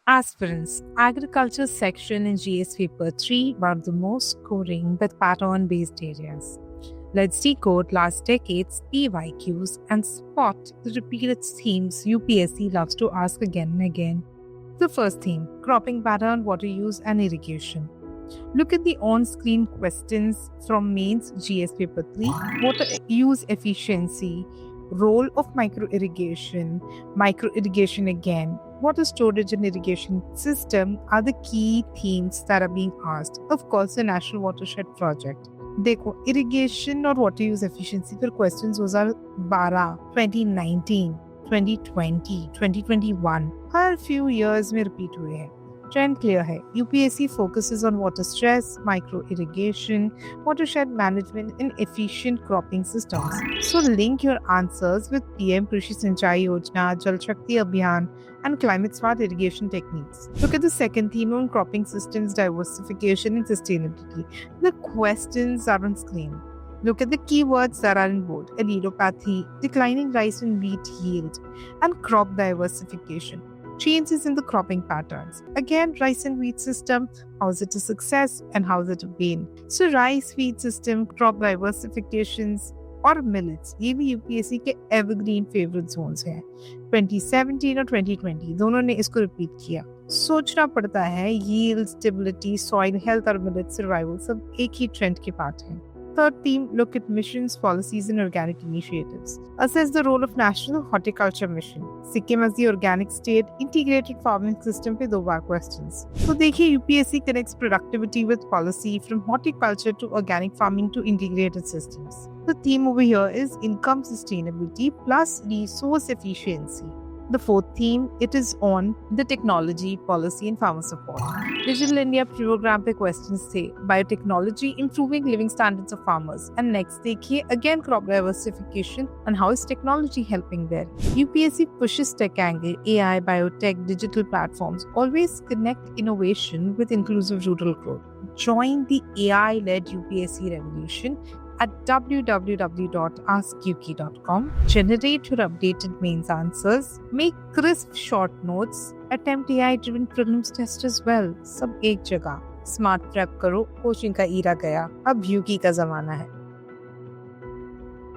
Aspirants, Agriculture section in GS Paper 3, one of the most scoring with pattern-based areas. Let's decode last decade's PYQs and spot the repeated themes UPSC loves to ask again and again. The first theme, cropping pattern, water use and irrigation. Look at the on-screen questions from mains GS Paper 3, water use efficiency, role of micro-irrigation again, water storage and irrigation system are the key themes that are being asked. Of course, the National Watershed Project. देखो irrigation और water use efficiency पर questions 2012, 2019, 2020, 2021 हर few years में repeat हुए हैं. Trend clear है. UPSC focuses on water stress, micro irrigation, watershed management and efficient cropping systems. So link your answers with PM Krishi Sinchai Yojana, Jal Shakti Abhiyan and climate smart irrigation techniques. Look at the second theme on cropping systems, diversification and sustainability. The questions are on screen. Look at the keywords that are in bold: allelopathy, declining rice and wheat yield, and crop diversification. Changes in the cropping patterns. Again, rice and wheat system, how is it a success and how is it a pain? So rice, wheat system, crop diversifications और millets ये भी UPSC के evergreen favourite Jones हैं. 2017 और 2020 दोनों ने इसको repeat किया. सोचना पड़ता है यील्ड, स्टेबिलिटी, सॉइल हेल्थ और मिलेट सर्वाइवल सब एक ही ट्रेंड के पार्ट हैं. Third theme, look at missions, policies and organic initiatives. Assess the role of National Horticulture Mission. Sikkim as the organic state, integrated farming system पे 2 बार questions. तो देखिए UPSC connects productivity with policy from horticulture to organic farming to integrated systems. The theme over here is income sustainability plus resource efficiency. The fourth theme, it is on the technology, policy and farmer support. Digital India program पे questions थे. Biotechnology, improving living standards of farmers. And next देखिए again crop diversification and how is technology helping there. UPSC pushes tech angle, AI, biotech, digital platforms. Always connect innovation with inclusive rural growth. Join the AI-led UPSC revolution at www.askuk.com. Generate your updated mains answers. Make crisp short notes. Attempt AI-driven prelims test as well. सब एक जगह. Smart prep करो. Coaching का ईरा गया. अब यूकी का जमाना है.